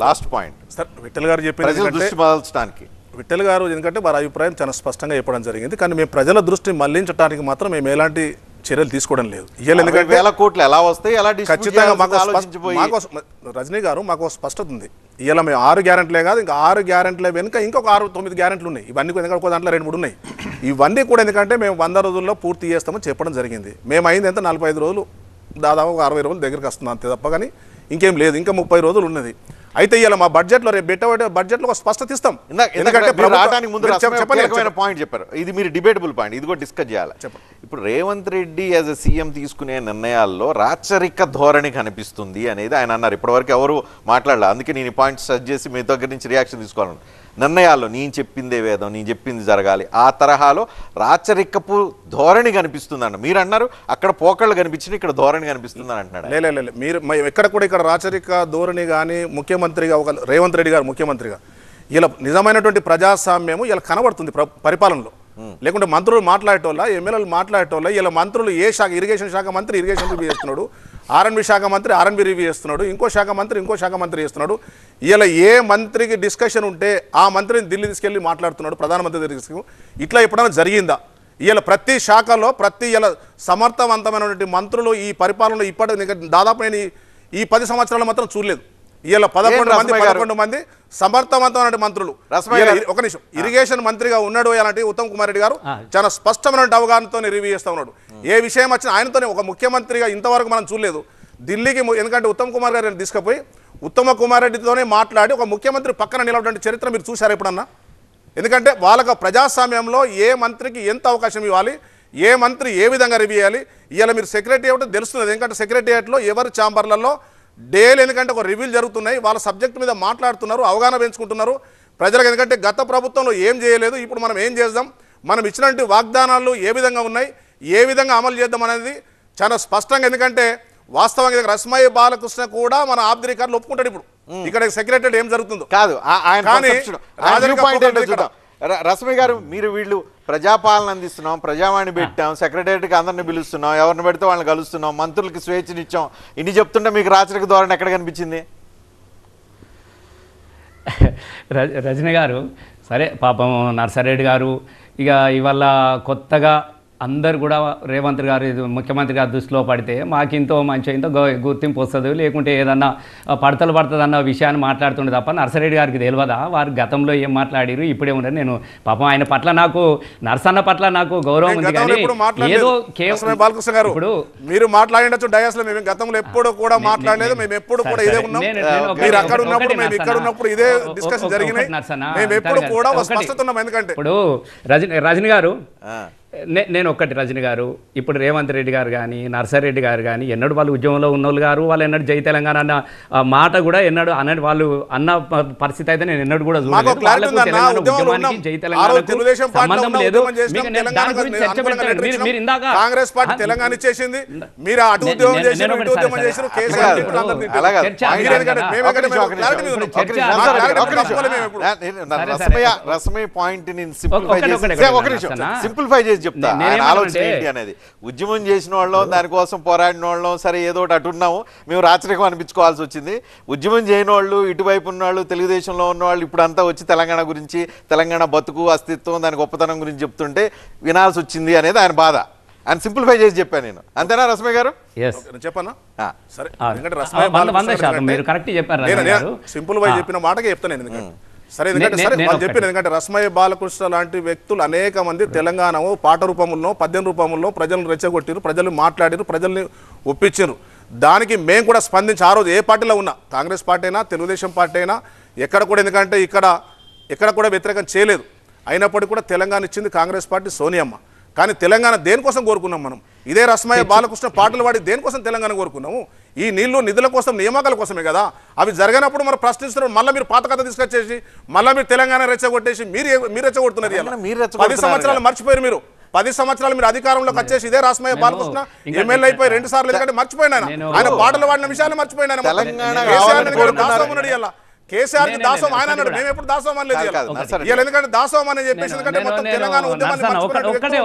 Last point sir Vithal గారు చెప్పింది విఠల్ గారు ఎందుకంటే వారి అభిప్రాయం చాలా స్పష్టంగా చెప్పడం జరిగింది. కానీ మేము ప్రజల దృష్టిని మళ్లించడానికి మాత్రం మేము ఎలాంటి చర్యలు తీసుకోవడం లేదు. ఎందుకంటే వేల కోట్లు ఎలా వస్తాయి, ఎలా ఖచ్చితంగా మాకు రజనీ గారు మాకు స్పష్టత ఉంది. ఇలా మేము 6 గ్యారెంట్లే కాదు, ఇంకా 6 గ్యారెంట్లే వెనుక ఇంకొక 6-9 గ్యారెంట్లు ఉన్నాయి. ఇవన్నీ ఎందుకంటే ఒక దాంట్లో 2-3 ఉన్నాయి. ఇవన్నీ కూడా ఎందుకంటే మేము 100 రోజుల్లో పూర్తి చేస్తామని చెప్పడం జరిగింది. మేము అయింది ఎంత 45 రోజులు, దాదాపు 60 రోజులు దగ్గరికి వస్తుంది అంతే తప్ప కానీ ఇంకేం లేదు. ఇంకా 30 రోజులు ఉన్నది. అయితే ఇలా మా బడ్జెట్లో రేపు పెట్టే బడ్జెట్లో ఒక స్పష్టత ఇస్తాం. ఎందుకంటే పాయింట్ చెప్పారు, ఇది మీరు డిబేటబుల్ పాయింట్, ఇది కూడా డిస్కస్ చేయాలి. ఇప్పుడు Revanth Reddy as a CM తీసుకునే నిర్ణయాల్లో రాచరిక ధోరణి కనిపిస్తుంది అనేది ఆయన అన్నారు. ఇప్పటివరకు ఎవరు మాట్లాడలేదు. అందుకే నేను ఈ పాయింట్ సజెస్ట్ చేసి మీ దగ్గర నుంచి రియాక్షన్ తీసుకోవాలను. నిర్ణయాల్లో నేను చెప్పిందే వేదం, నేను చెప్పింది జరగాలి, ఆ తరహాలో రాచరికపు ధోరణి కనిపిస్తుందండి. మీరు అన్నారు అక్కడ పోకళ్ళు కనిపించింది, ఇక్కడ ధోరణి కనిపిస్తుందని అంటున్నాడు. లేదు మీరు ఎక్కడ కూడా ఇక్కడ రాచరిక ధోరణి కానీ ముఖ్యమంత్రిగా ఒక రేవంత్ రెడ్డి గారు ముఖ్యమంత్రిగా ఇలా నిజమైనటువంటి ప్రజాస్వామ్యము ఇలా కనబడుతుంది పరిపాలనలో. లేకుంటే మంత్రులు మాట్లాడేటోళ్ళ, ఎమ్మెల్యేలు మాట్లాడేటోళ్ళ, ఇలా మంత్రులు ఏ శాఖ, ఇరిగేషన్ శాఖ మంత్రి ఇరిగేషన్ రివ్యూ చేస్తున్నాడు, ఆర్ఎన్బి శాఖ మంత్రి ఆర్ఎన్బి రివ్యూ చేస్తున్నాడు, ఇంకో శాఖ మంత్రి చేస్తున్నాడు. ఇలా ఏ మంత్రికి డిస్కషన్ ఉంటే ఆ మంత్రిని ఢిల్లీ తీసుకెళ్ళి మాట్లాడుతున్నాడు, ప్రధానమంత్రి దగ్గరికి. ఇట్లా ఎప్పుడైనా జరిగిందా? ఇలా ప్రతి శాఖలో ఇలా సమర్థవంతమైనటువంటి మంత్రులు ఈ పరిపాలనలో ఇప్పటి దాదాపు నేను ఈ 10 సంవత్సరాలు మాత్రం చూడలేదు. ఇలా 11 మంది సమర్థవంతమైన మంత్రులు. ఒక నిమిషం, ఇరిగేషన్ మంత్రిగా ఉన్నాడు అలాంటి ఉత్తమ్ కుమార్ రెడ్డి గారు చాలా స్పష్టమైన అవగాహనతో రివ్యూ చేస్తూ ఉన్నాడు. ఏ విషయం వచ్చినా ఆయనతోనే, ఒక ముఖ్యమంత్రిగా ఇంతవరకు మనం చూడలేదు ఢిల్లీకి. ఎందుకంటే ఉత్తమ్ కుమార్ గారిని తీసుకుపోయి ఉత్తమ కుమార్ రెడ్డితోనే మాట్లాడి ఒక ముఖ్యమంత్రి పక్కన నిలబడిన చరిత్ర మీరు చూశారు ఎప్పుడన్నా? ఎందుకంటే వాళ్ళకు ప్రజాస్వామ్యంలో ఏ మంత్రికి ఎంత అవకాశం ఇవ్వాలి, ఏ మంత్రి ఏ విధంగా రివ్యూ చేయాలి. ఇలా మీరు సెక్రటరియట్ తెలుస్తున్నది. ఎందుకంటే సెక్రటరియట్లో ఎవరి ఛాంబర్లలో డైలీ ఎందుకంటే ఒక రివ్యూలు జరుగుతున్నాయి, వాళ్ళ సబ్జెక్ట్ మీద మాట్లాడుతున్నారు, అవగాహన పెంచుకుంటున్నారు ప్రజలకు. ఎందుకంటే గత ప్రభుత్వంలో ఏం చేయలేదు, ఇప్పుడు మనం ఏం చేద్దాం, మనం ఇచ్చినటువంటి వాగ్దానాలు ఏ విధంగా ఉన్నాయి, ఏ విధంగా అమలు చేద్దాం అనేది చాలా స్పష్టంగా. ఎందుకంటే వాస్తవంగా రస్మయ్య బాలకృష్ణ కూడా మన ఆఫ్ ది రికార్డులు ఒప్పుకుంటాడు. ఇప్పుడు ఇక్కడ సెక్రటరీ ఏం జరుగుతుందో కాదు. రస్మయ్య గారు, మీరు వీళ్ళు ప్రజాపాలన అందిస్తున్నాం, ప్రజావాణి పెట్టాం, సెక్రటరీకి అందరిని పిలుస్తున్నాం, ఎవరిని పెడితే వాళ్ళని కలుస్తున్నాం, మంత్రులకి స్వేచ్ఛనిచ్చాం, ఇన్ని చెప్తుంటే మీకు రాచరిక ధోరణి ఎక్కడ కనిపించింది? రజనీ గారు సరే, పాపం నర్సారెడ్డి గారు ఇక ఇవాళ కొత్తగా అందరు కూడా రేవంత్ గారు ముఖ్యమంత్రి గారి దృష్టిలో పడితే మాకింతో మంచి ఇంతో గుర్తింపు వస్తుంది, లేకుంటే ఏదన్నా పడుతుంది అన్న విషయాన్ని మాట్లాడుతుండే తప్ప నర్సారెడ్డి గారికి తెలియదా వారు గతంలో ఏం మాట్లాడారు ఇప్పుడే ఉండరు. నేను పాపం ఆయన పట్ల నాకు నర్సన్న పట్ల నాకు గౌరవం ఉంది, కానీ ఏదో బాలకృష్ణ గారు ఇప్పుడు మీరు మాట్లాడినచ్చు డయాస్లో మేము గతంలో ఎప్పుడు కూడా మాట్లాడలేదు. మేము ఎప్పుడు కూడా ఇదే ఉన్నాం. మీరు అక్కడ ఉన్నప్పుడు మేము ఇక్కడ ఉన్నప్పుడు ఇదే డిస్కషన్ జరిగినాయి. మేము ఎప్పుడు కూడా స్పష్టత ఉన్నాం. ఎందుకంటే ఇప్పుడు రజనీ గారు నేను ఒక్కటి, రజనీ గారు ఇప్పుడు రేవంత్ రెడ్డి గారు కానీ నర్సారెడ్డి గారు కానీ ఎన్నడూ వాళ్ళు ఉద్యమంలో ఉన్నోళ్ళు గారు, వాళ్ళు ఎన్నడూ జై తెలంగాణ అన్న మాట కూడా ఎన్నడూ అన్నది వాళ్ళు అన్న పరిస్థితి అయితే నేను ఎన్నడూ కూడా చూడలేదు. ఉద్యమానికి జై తెలంగాణ సంబంధం లేదు. మీరు ఇందాక కాంగ్రెస్ పార్టీ తెలంగాణ ఇచ్చేసింది, మీరు అటు ఉద్యమం చేశారు, ఇటు ఉద్యమం చేశారు. రస్మయ్య పాయింట్ సింప్లిఫై చేసి చెప్తా, ఆలోచన ఏంటి అనేది. ఉద్యమం చేసిన వాళ్ళం, దానికోసం పోరాడిన వాళ్ళం, సరే ఏదో ఒకటి అటున్నాము, మేము రాచరికం అనిపించుకోవాల్సి వచ్చింది. ఉద్యమం చేయని వాళ్ళు, ఇటువైపు ఉన్నవాళ్ళు, తెలుగుదేశంలో ఉన్నవాళ్ళు ఇప్పుడు అంతా వచ్చి తెలంగాణ గురించి, తెలంగాణ బతుకు అస్తిత్వం, దాని గొప్పతనం గురించి చెప్తుంటే వినాల్సి వచ్చింది అనేది ఆయన బాధ. ఆయన సింప్లిఫై చేసి చెప్పాను నేను. అంతేనా రస్మయ్య గారు? చెప్పనా? సరే, సింప్లిఫై చెప్పిన మాటగా చెప్తాను నేను. ఎందుకంటే సరే, వాళ్ళు చెప్పిన ఎందుకంటే రస్మయ్య బాలకృష్ణ లాంటి వ్యక్తులు అనేక మంది తెలంగాణ పాట రూపంలో, పద్యం రూపంలో ప్రజలను రెచ్చగొట్టిరు, ప్రజలు మాట్లాడిరు, ప్రజల్ని ఒప్పించారు. దానికి మేము కూడా స్పందించి ఆ రోజు ఏ పార్టీలో ఉన్నా, కాంగ్రెస్ పార్టీ అయినా తెలుగుదేశం పార్టీ అయినా ఎక్కడ కూడా, ఎందుకంటే ఎక్కడ కూడా వ్యతిరేకం చేయలేదు. అయినప్పటికీ కూడా తెలంగాణ ఇచ్చింది కాంగ్రెస్ పార్టీ, సోనియమ్మ. కానీ తెలంగాణ దేనికోసం కోరుకున్నాం మనం? ఇదే రస్మయ్య బాలకృష్ణ పాటలు పాడి దేనికోసం తెలంగాణ కోరుకున్నాము? ఈ నిధుల కోసం, నియామకాల కోసమే కదా. అవి జరగనప్పుడు మనం ప్రశ్నిస్తున్నారు. మళ్ళీ మీరు పాత కథ తీసుకొచ్చేసి మళ్ళీ మీరు తెలంగాణ రెచ్చగొట్టేసి మీరు రెచ్చగొడుతున్నారు. 10 సంవత్సరాలు మర్చిపోయారు మీరు. 10 సంవత్సరాలు మీరు అధికారంలోకి వచ్చేసి ఇదే రస్మయ్య బాలకృష్ణ ఎమ్మెల్యే అయిపోయి 2 సార్లు, ఎందుకంటే మర్చిపోయినా ఆయన పాటలు పాడిన విషయాన్ని మర్చిపోయినా. కేసీఆర్ కి దాసోహం ఆయన అన్నాడు, మేము ఎప్పుడు దాసోహం అనలేదు. ఎందుకంటే దాసోహం అని చెప్పేసి ఎందుకంటే మొత్తం తెలంగాణ ఉద్యమాన్ని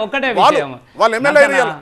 వాళ్ళు ఎమ్మెల్యే అయ్యారు.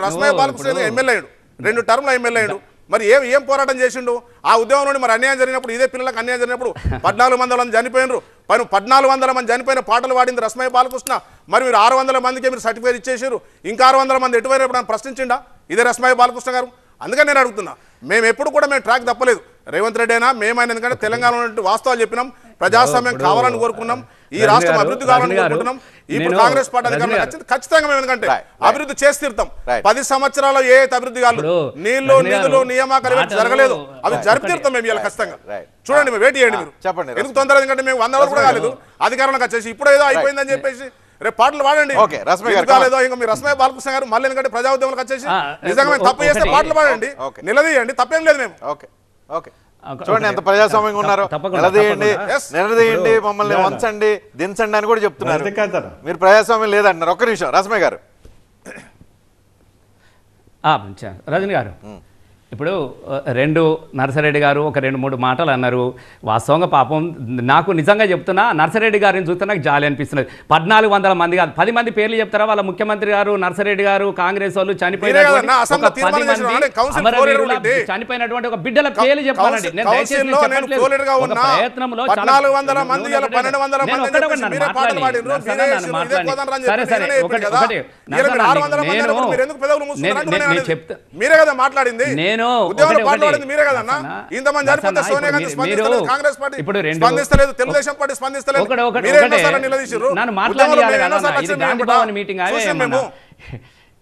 రస్మయ్య బాలకృష్ణ ఎమ్మెల్యే అయ్యాడు, 2 టర్మ్ల ఎమ్మెల్యే అయ్యాడు. మరి ఏం పోరాటం చేసిండు ఆ ఉద్యమంలో? మరి అన్యాయం జరిగినప్పుడు, ఇదే పిల్లలకు అన్యాయం జరిగినప్పుడు 1400 మంది చనిపోయినరు. 1400 మంది చనిపోయిన పాటలు పాడింది రస్మయ్య బాలకృష్ణ. మరి మీరు 600 మందికి మీరు సర్టిఫికేట్ ఇచ్చేసారు, ఇంకా 600 మంది ఎటువైపు ప్రశ్నించిండా ఇదే రస్మయ్య బాలకృష్ణ గారు? అందుకని నేను అడుగుతున్నా, మేము ఎప్పుడు కూడా మేము ట్రాక్ తప్పలేదు. రేవంత్ రెడ్డి అయినా మేమైనా, ఎందుకంటే తెలంగాణ వాస్తవాలు చెప్పినాం, ప్రజాస్వామ్యం కావాలని కోరుకున్నాం, ఈ రాష్ట్రం అభివృద్ధి కావాలని కోరుకుంటున్నాం. ఇప్పుడు కాంగ్రెస్ పార్టీ అధికారంలో ఖచ్చితంగా మేము ఎందుకంటే అభివృద్ధి చేసి తీరుతాం. 10 సంవత్సరాల్లో ఏ అభివృద్ధి కాదు, నీళ్లు నిధులు నియామకాలు జరగలేదు, అవి జరిపి తీరుతాం మేము ఇలా ఖచ్చితంగా. చూడండి, మేము వెయిట్ చేయండి. మీరు చెప్పండి ఎందుకు తొందర? ఎందుకంటే మేము 100 రోజులు కూడా కాలేదు అధికారంలోకి వచ్చేసి, ఇప్పుడు ఏదో అయిపోయిందని చెప్పేసి రేపు పాటలు పాడండి. కాలేదో ఇంకా మీ రస్మయ్య బాలకృష్ణ గారు మళ్ళీ ఎందుకంటే ప్రజా ఉద్యమంలోకి వచ్చేసి నిజంగా మేము తప్పు చేస్తే పాటలు పాడండి, నిలదీయండి, తప్పేం లేదు మేము. చూడండి ఎంత ప్రజాస్వామ్యంగా ఉన్నారో. నిలదీయండి, మమ్మల్ని వంచండి, దించండి అని కూడా చెప్తున్నారు. మీరు ప్రజాస్వామ్యం లేదంటున్నారు. ఒక్క నిమిషం రస్మయ్య గారు. రజని గారు, ఇప్పుడు నర్సిరెడ్డి గారు ఒక 2-3 మాటలు అన్నారు. వాస్తవంగా పాపం నాకు నిజంగా చెప్తున్నా, నర్సిరెడ్డి గారిని చూస్తే నాకు జాలి అనిపిస్తున్నది. 1400 మంది కాదు, 10 మంది పేర్లు చెప్తారా? వాళ్ళ ముఖ్యమంత్రి గారు, నర్సిరెడ్డి గారు, కాంగ్రెస్ వాళ్ళు చనిపోయినటువంటి చనిపోయినటువంటి ఒక బిడ్డల పేర్లు చెప్పాలండి. నేను ప్రయత్నంలో మీరే కదా మాట్లాడింది, ఇప్పుడు తెలుగుదేశం పార్టీ స్పందిస్తలేదు.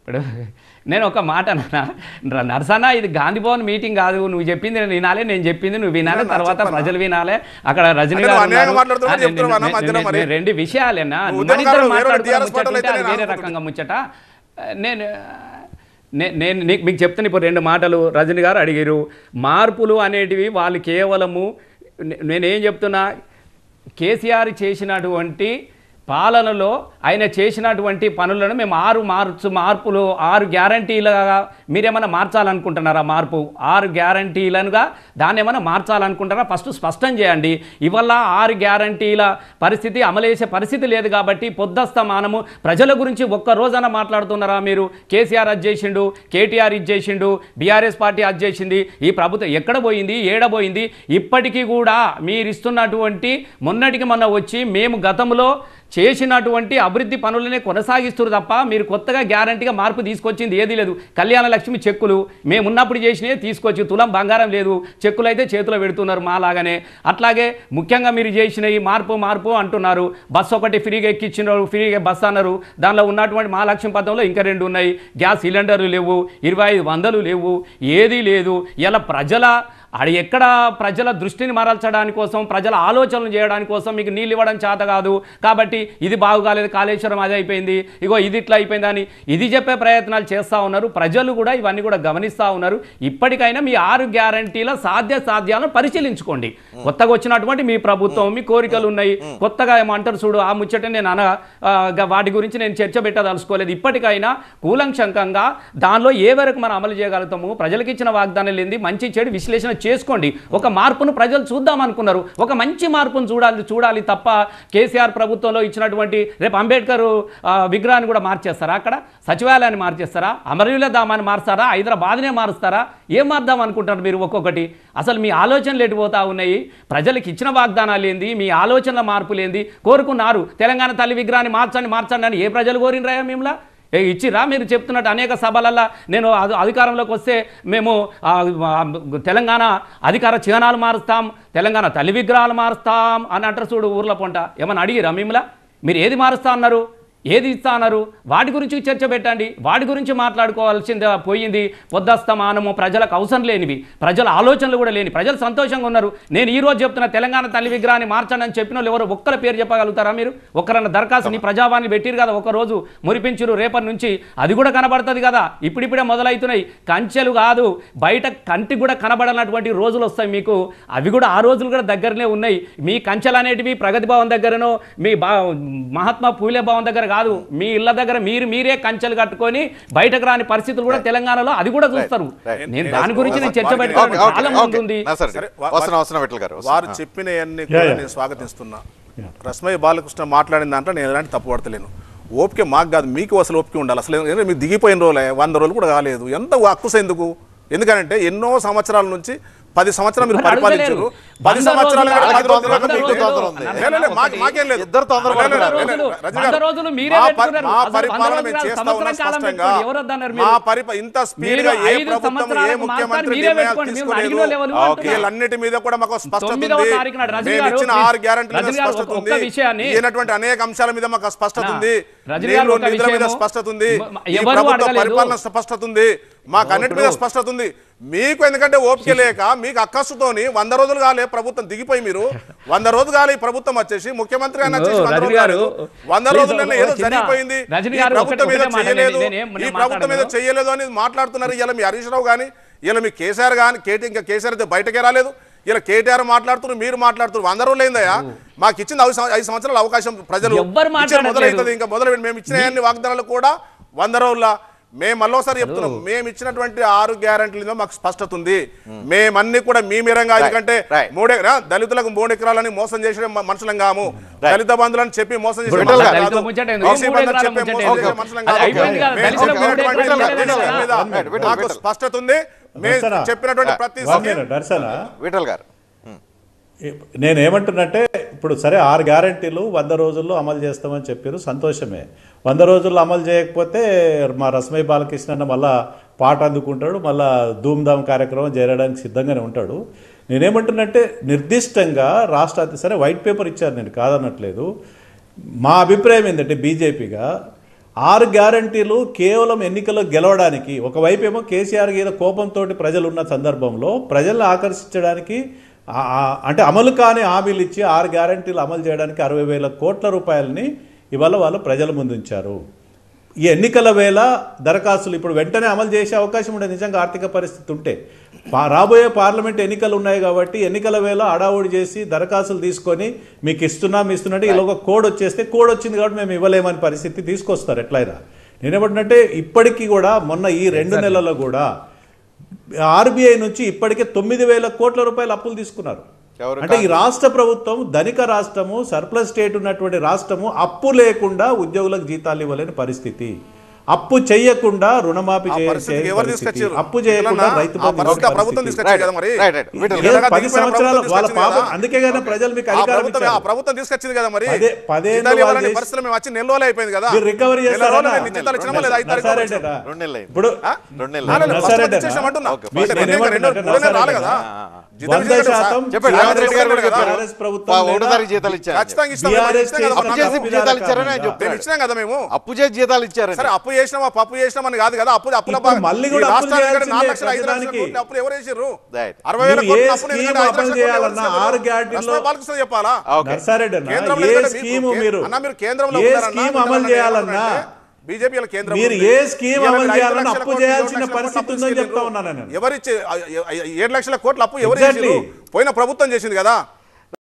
ఇప్పుడు నేను ఒక మాట అన్నా, నర్సన్న ఇది గాంధీ భవన్ మీటింగ్ కాదు, నువ్వు చెప్పింది నేను వినాలి, నేను చెప్పింది నువ్వు వినాలి, తర్వాత ప్రజలు వినాలి. అక్కడ రజనీ గారు 2 విషయాలేనా వేరే రకంగా ముచ్చట. నేను మీకు చెప్తాను ఇప్పుడు 2 మాటలు. రజనీ గారు అడిగారు మార్పులు అనేటివి వాళ్ళు కేవలము, నేనేం చెప్తున్నా, కేసీఆర్ చేసినటువంటి పాలనలో ఆయన చేసినటువంటి పనులను మేము 6 మార్పులు 6 గ్యారంటీలుగా మీరేమైనా మార్చాలనుకుంటున్నారా? మార్పు 6 గ్యారంటీలుగా దాన్ని ఏమైనా మార్చాలనుకుంటారా? ఫస్ట్ స్పష్టం చేయండి. ఇవల్ల 6 గ్యారంటీల పరిస్థితి అమలు చేసే పరిస్థితి లేదు కాబట్టి పొద్దస్తమానము ప్రజల గురించి ఒక్క రోజైనా మాట్లాడుతున్నారా మీరు? కేసీఆర్ అది చేసిండు, కేటీఆర్ ఇది చేసిండు, బీఆర్ఎస్ పార్టీ అది చేసింది, ఈ ప్రభుత్వం ఎక్కడ పోయింది, ఏడబోయింది? ఇప్పటికీ కూడా మీరు ఇస్తున్నటువంటి మొన్నటికి మొన్న వచ్చి మేము గతంలో చేసినటువంటి అభివృద్ధి పనులనే కొనసాగిస్తారు తప్ప మీరు కొత్తగా గ్యారంటీగా మార్పు తీసుకొచ్చింది ఏదీ లేదు. కళ్యాణ లక్ష్మి చెక్కులు మేము ఉన్నప్పుడు చేసినవి తీసుకొచ్చి, తులం బంగారం లేదు, చెక్కులు అయితే చేతిలో పెడుతున్నారు మాలాగానే. అట్లాగే ముఖ్యంగా మీరు చేసినవి మార్పు అంటున్నారు. బస్సు ఒకటి ఫ్రీగా ఎక్కించినారు, ఫ్రీగా బస్సు అన్నారు, దానిలో ఉన్నటువంటి మహాలక్ష్మి పథకంలో ఇంకా 2 ఉన్నాయి. గ్యాస్ సిలిండర్లు లేవు, 2500 లేవు, ఏదీ లేదు. ఇలా ఎక్కడ ప్రజల దృష్టిని మరల్చడానికి కోసం, ప్రజల ఆలోచనలు చేయడానికి కోసం మీకు నీళ్ళు ఇవ్వడం చేత కాదు కాబట్టి ఇది బాగుకాలేదు, కాళేశ్వరం అది అయిపోయింది, ఇగో ఇది ఇట్లా అయిపోయిందని ఇది చెప్పే ప్రయత్నాలు చేస్తూ ఉన్నారు. ప్రజలు కూడా ఇవన్నీ కూడా గమనిస్తూ ఉన్నారు. ఇప్పటికైనా మీ 6 గ్యారంటీల సాధ్యాలను పరిశీలించుకోండి. కొత్తగా వచ్చినటువంటి మీ ప్రభుత్వం, మీ కోరికలు ఉన్నాయి, కొత్తగా ఏమంటారు చూడు ఆ ముచ్చట నేను వాటి గురించి నేను చర్చ పెట్టదలుచుకోలేదు. ఇప్పటికైనా కూలంకషంగా దానిలో ఏ వరకు మనం అమలు చేయగలుగుతాము, ప్రజలకు ఇచ్చిన వాగ్దానాలు ఏంది, మంచి చెడు విశ్లేషణ చేసుకోండి. ఒక మార్పును ప్రజలు చూద్దాం అనుకున్నారు, ఒక మంచి మార్పును చూడాలి తప్ప కేసీఆర్ ప్రభుత్వంలో ఇచ్చినటువంటి రేపు అంబేద్కర్ విగ్రహాన్ని కూడా మార్చేస్తారా? అక్కడ సచివాలయాన్ని మార్చేస్తారా? అమరవీరుల ధామాన్ని మార్స్తారా? హైదరాబాద్నే మారుస్తారా? ఏం మార్దాం అనుకుంటారు మీరు? ఒక్కొక్కటి అసలు మీ ఆలోచనలు ఎటుపోతా ఉన్నాయి? ప్రజలకు ఇచ్చిన వాగ్దానాలు ఏంది, మీ ఆలోచనల మార్పులు ఏంది? కోరుకున్నారు తెలంగాణ తల్లి విగ్రహాన్ని మార్చండి అని ఏ ప్రజలు కోరినరా? మిమ్మల్ని ఇచ్చిరా? మీరు చెప్తున్నట్టు అనేక సభలల్లో నేను అధికారంలోకి వస్తే మేము తెలంగాణ అధికార చిహ్నాలు మారుస్తాం, తెలంగాణ తల్లి విగ్రహాలు మారుస్తాం అని అంటారు చూడు ఊర్ల పొంట. ఏమన్నా అడిగిరా మిమ్మల్ని? మీరు ఏది మారుస్తా అన్నారు, ఏది ఇస్తా అన్నారు? వాటి గురించి చర్చ పెట్టండి, వాటి గురించి మాట్లాడుకోవాల్సింది పోయింది. పొద్దస్తమానము ప్రజలకు అవసరం లేనివి, ప్రజల ఆలోచనలు కూడా లేని, ప్రజలు సంతోషంగా ఉన్నారు. నేను ఈరోజు చెప్తున్నా తెలంగాణ తల్లి విగ్రహాన్ని మార్చండి అని చెప్పిన వాళ్ళు ఎవరు ఒక్కరి పేరు చెప్పగలుగుతారా మీరు? ఒక్కరన్న దరఖాస్తుని ప్రజావాణి పెట్టిరు కదా, ఒకరోజు మురిపించరు, రేపటి నుంచి అది కూడా కనబడుతుంది కదా. ఇప్పుడిప్పుడే మొదలవుతున్నాయి. కంచెలు కాదు, బయట కంటికి కూడా కనబడనటువంటి రోజులు వస్తాయి మీకు. అవి కూడా ఆ రోజులు కూడా దగ్గరనే ఉన్నాయి. మీ కంచెలు అనేటివి ప్రగతి భవన్ దగ్గరనో, మీ మహాత్మా పూలే భవన్ దగ్గర కాదు, మీ ఇళ్ల దగ్గర మీరే కంచెలు కట్టుకొని బయటకు రాని పరిస్థితులు కూడా తెలంగాణలో అది కూడా చూస్తారు. నేను దాని గురించి నేను చర్చ పెట్టుకోవాలి. వారు చెప్పినవన్నీ కూడా నేను స్వాగతిస్తున్నా. రస్మయ్య బాలకృష్ణ మాట్లాడిన దాంట్లో నేను ఎలాంటి తప్పు పడతలేను. ఓపిక మాకు కాదు, మీకు అసలు ఓపిక ఉండాలి. అసలు మీకు దిగిపోయిన రోజులే, 100 రోజులు కూడా కాలేదు. ఎంత అక్కుస ఎందుకు? ఎందుకంటే ఎన్నో సంవత్సరాల నుంచి 10 సంవత్సరాలు మీరు మరి పరిపాలించారు. 10 సంవత్సరాలు మాకేం లేదు. ఇద్దరు తొందరపడుతున్నారు. మా పరిపాలన మేము చేస్తా ఉన్నాం స్పష్టంగా. ఇంత స్పీడ్ గా ఏ ప్రభుత్వం ఏ ముఖ్యమంత్రి నిర్ణయాలు తీసుకోలేదు. వీళ్ళన్నిటి మీద కూడా మాకు స్పష్టత ఉంది. మేము ఇచ్చిన 6 గ్యారెంటీల మీద స్పష్టత ఉంది. ఈయనటువంటి అనేక అంశాల మీద మాకు స్పష్టత ఉంది. నిధుల మీద స్పష్టత ఉంది. ఈ ప్రభుత్వ పరిపాలన స్పష్టత ఉంది. మాకు అన్నిటి మీద స్పష్టత ఉంది. మీకు ఎందుకంటే ఓపిక లేక మీకు అక్కసుతోని 100 రోజులు కాలే ప్రభుత్వం దిగిపోయి మీరు 100 రోజులు కాలే ఈ ప్రభుత్వం వచ్చేసి ముఖ్యమంత్రి ఆయన వచ్చేసి 100 రోజులలో ఏదో జరిగిపోయింది, ఈ ప్రభుత్వం ఏదో చేయలేదు, ఈ ప్రభుత్వం ఏదో చేయలేదు అని మాట్లాడుతున్నారు. ఇలా మీ హరీష్ రావు కానీ ఇలా మీ కేసీఆర్ కానీ ఇంకా కేసీఆర్ అయితే బయటకే రాలేదు. ఇలా కేటీఆర్ మాట్లాడుతున్నారు, మీరు మాట్లాడుతున్నారు. 100 రోజులు అయిందయ్యా. మాకు ఇచ్చింది 5 సంవత్సరాల అవకాశం ప్రజలు మొదలవుతుంది. ఇంకా మొదలు మేము ఇచ్చిన అన్ని వాగ్దానాలు కూడా 100 రోజుల మేము మళ్ళోసారి చెప్తున్నాం. మేము ఇచ్చినటువంటి 6 గ్యారెంటీల మాకు స్పష్టత ఉంది. మేమన్ని కూడా మీ మీరంగా, ఎందుకంటే దళితులకు 3 ఎకరాలని మోసం చేసిన మనుషులం కాము. దళిత బంధువులని చెప్పి మోసం చేసిన మాకు స్పష్టత ఉంది. మేము చెప్పినటువంటి ప్రతి విఠల్ గారు నేనేమంటున్నట్టే, ఇప్పుడు సరే 6 గ్యారెంటీలు 100 రోజుల్లో అమలు చేస్తామని చెప్పారు, సంతోషమే. 100 రోజుల్లో అమలు చేయకపోతే మా రస్మై బాలకృష్ణ మళ్ళా పాట అందుకుంటాడు, మళ్ళా ధూమ్ధామ్ కార్యక్రమం చేయడానికి సిద్ధంగానే ఉంటాడు. నేనేమంటున్నట్టే, నిర్దిష్టంగా సరే వైట్ పేపర్ ఇచ్చారు, నేను కాదనట్లేదు. మా అభిప్రాయం ఏంటంటే బీజేపీగా 6 గ్యారెంటీలు కేవలం ఎన్నికల్లో గెలవడానికి, ఒకవైపు ఏమో కేసీఆర్ ఏదో కోపంతో ప్రజలు ఉన్న సందర్భంలో ప్రజలను ఆకర్షించడానికి, అంటే అమలు కాని హామీలు ఇచ్చి 6 గ్యారెంటీలు అమలు చేయడానికి 60,000 కోట్ల రూపాయలని ఇవాళ వాళ్ళు ప్రజల ముందు ఉంచారు. ఈ ఎన్నికల వేళ దరఖాస్తులు ఇప్పుడు వెంటనే అమలు చేసే అవకాశం ఉండే నిజంగా ఆర్థిక పరిస్థితి ఉంటే. రాబోయే పార్లమెంట్ ఎన్నికలు ఉన్నాయి కాబట్టి ఎన్నికల వేళ అడావుడి చేసి దరఖాస్తులు తీసుకొని మీకు ఇస్తున్నట్టు ఇలా కోడ్ వచ్చేస్తే, కోడ్ వచ్చింది కాబట్టి మేము ఇవ్వలేమని పరిస్థితి తీసుకొస్తారు ఎట్లయినా. నేనేమంటున్నట్టే, ఇప్పటికీ కూడా మొన్న ఈ 2 నెలల్లో కూడా ఆర్బీఐ నుంచి ఇప్పటికే 9,000 కోట్ల రూపాయలు అప్పులు తీసుకున్నారు. అంటే ఈ రాష్ట్ర ప్రభుత్వం ధనిక రాష్ట్రము, సర్ప్లస్ స్టేట్ ఉన్నటువంటి రాష్ట్రము అప్పు లేకుండా ఉద్యోగులకు జీతాలు ఇవ్వలేని పరిస్థితి. అప్పు చేయకుండా రుణమాఫీ అప్పు చేయకుండా రైతు 10 సంవత్సరాలు వాళ్ళ పాపం. అందుకే కదా ప్రజలు మీకు ప్రభుత్వం తీసుకొచ్చింది కదా, మరి అయిపోయింది కదా, రికవరీ చేస్తారా? ఇప్పుడు 100 మేము అప్పు చేసి జీతాలు ఇచ్చారు. అప్పు చేసినామా పప్పు చేసినామని కాదు కదా, అప్పులు మళ్ళీ కూడా 4,05,00,000 ఎవరు చేసారు? 60,000 చెప్పాలా? అమలు చేయాలన్నా బీజేపీ కేంద్రం మీరు ఏ స్కీమ్ అమలు చేయాలన్నా అప్పు చేయాల్సిన పరిస్థితి ఉందని చెప్తా ఉన్నాను. ఎవరిచ్చే 7 లక్షల కోట్ల అప్పు ఎవరు పోయిన ప్రభుత్వం చేసింది కదా.